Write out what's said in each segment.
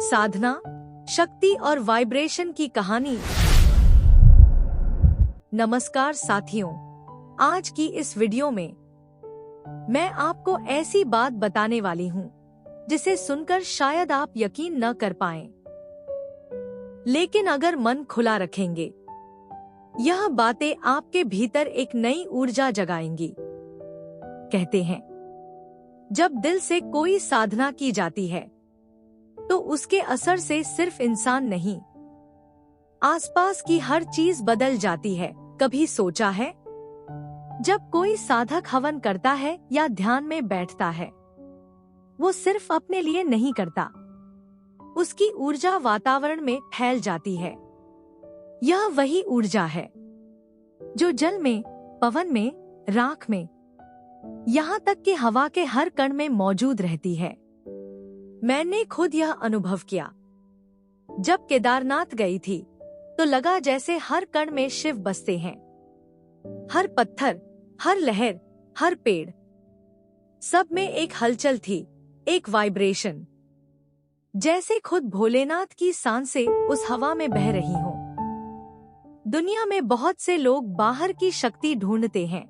साधना, शक्ति और वाइब्रेशन की कहानी। नमस्कार साथियों, आज की इस वीडियो में मैं आपको ऐसी बात बताने वाली हूँ जिसे सुनकर शायद आप यकीन न कर पाएं। लेकिन अगर मन खुला रखेंगे, यह बातें आपके भीतर एक नई ऊर्जा जगाएंगी। कहते हैं, जब दिल से कोई साधना की जाती है तो उसके असर से सिर्फ इंसान नहीं, आसपास की हर चीज बदल जाती है। कभी सोचा है, जब कोई साधक हवन करता है या ध्यान में बैठता है, वो सिर्फ अपने लिए नहीं करता, उसकी ऊर्जा वातावरण में फैल जाती है। यह वही ऊर्जा है जो जल में, पवन में, राख में, यहाँ तक कि हवा के हर कण में मौजूद रहती है। मैंने खुद यह अनुभव किया। जब केदारनाथ गई थी तो लगा जैसे हर कण में शिव बसते हैं। हर पत्थर, हर लहर, हर पेड़, सब में एक हलचल थी, एक वाइब्रेशन। जैसे खुद भोलेनाथ की सांसें उस हवा में बह रही हों। दुनिया में बहुत से लोग बाहर की शक्ति ढूंढते हैं,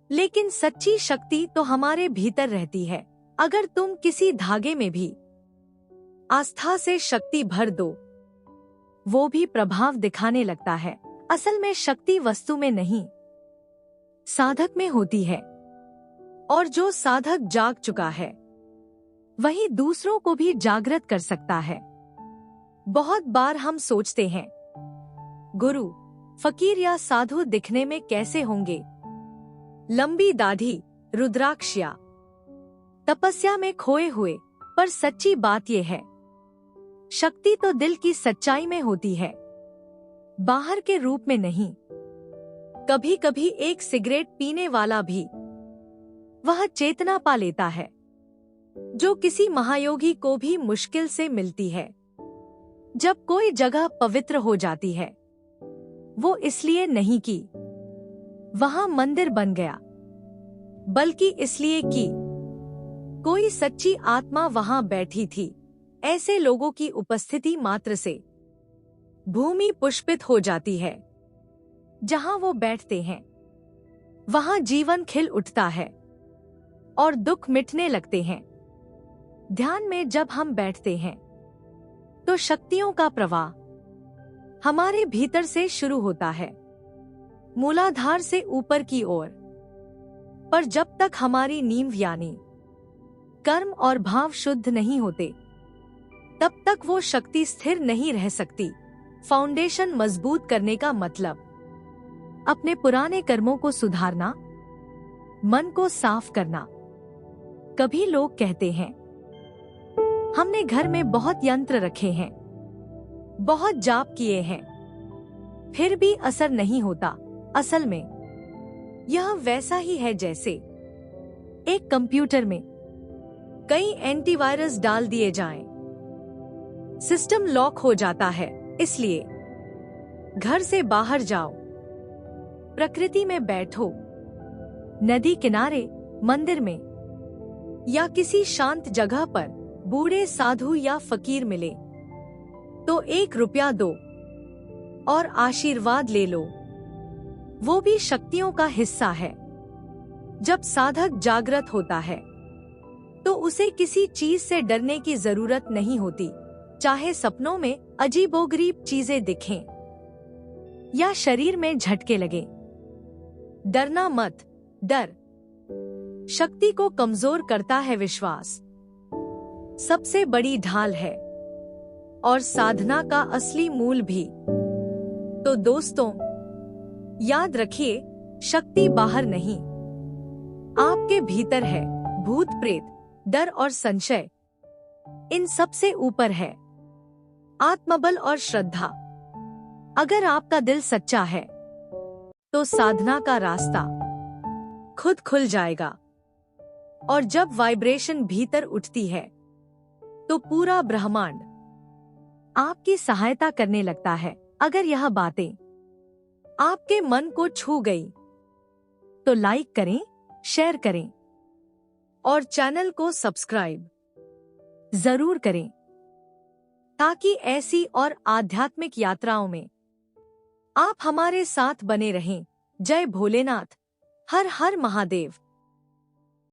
लेकिन सच्ची शक्ति तो हमारे भीतर रहती है। अगर तुम किसी धागे में भी आस्था से शक्ति भर दो, वो भी प्रभाव दिखाने लगता है। असल में शक्ति वस्तु में नहीं, साधक में होती है। और जो साधक जाग चुका है, वही दूसरों को भी जागृत कर सकता है। बहुत बार हम सोचते हैं, गुरु, फकीर या साधु दिखने में कैसे होंगे? लंबी दाढ़ी, रुद्राक्ष या तपस्या में खोए हुए। पर सच्ची बात यह है, शक्ति तो दिल की सच्चाई में होती है, बाहर के रूप में नहीं। कभी कभी एक सिगरेट पीने वाला भी वह चेतना पा लेता है जो किसी महायोगी को भी मुश्किल से मिलती है। जब कोई जगह पवित्र हो जाती है, वो इसलिए नहीं कि वहां मंदिर बन गया, बल्कि इसलिए कि कोई सच्ची आत्मा वहां बैठी थी। ऐसे लोगों की उपस्थिति मात्र से भूमि पुष्पित हो जाती है। जहां वो बैठते हैं, वहां जीवन खिल उठता है और दुख मिटने लगते हैं। ध्यान में जब हम बैठते हैं तो शक्तियों का प्रवाह हमारे भीतर से शुरू होता है, मूलाधार से ऊपर की ओर। पर जब तक हमारी नींव यानी कर्म और भाव शुद्ध नहीं होते, तब तक वो शक्ति स्थिर नहीं रह सकती। फाउंडेशन मजबूत करने का मतलब अपने पुराने कर्मों को सुधारना, मन को साफ करना। कभी लोग कहते हैं, हमने घर में बहुत यंत्र रखे हैं, बहुत जाप किए हैं, फिर भी असर नहीं होता। असल में यह वैसा ही है जैसे एक कंप्यूटर में कई एंटीवायरस डाल दिए जाएं, सिस्टम लॉक हो जाता है। इसलिए घर से बाहर जाओ, प्रकृति में बैठो, नदी किनारे, मंदिर में या किसी शांत जगह पर बूढ़े साधु या फकीर मिले तो 1 रुपया दो और आशीर्वाद ले लो। वो भी शक्तियों का हिस्सा है। जब साधक जागृत होता है तो उसे किसी चीज से डरने की जरूरत नहीं होती, चाहे सपनों में अजीबोगरीब चीजें दिखें या शरीर में झटके लगे। डरना मत। डर शक्ति को कमजोर करता है, विश्वास सबसे बड़ी ढाल है और साधना का असली मूल भी। तो दोस्तों, याद रखिए, शक्ति बाहर नहीं, आपके भीतर है। भूत प्रेत, डर और संशय, इन सब से ऊपर है आत्मबल और श्रद्धा। अगर आपका दिल सच्चा है तो साधना का रास्ता खुद खुल जाएगा। और जब वाइब्रेशन भीतर उठती है तो पूरा ब्रह्मांड आपकी सहायता करने लगता है। अगर यह बातें आपके मन को छू गई तो लाइक करें, शेयर करें और चैनल को सब्सक्राइब जरूर करें। ताकि ऐसी और आध्यात्मिक यात्राओं में आप हमारे साथ बने रहें। जय भोलेनाथ। हर हर महादेव।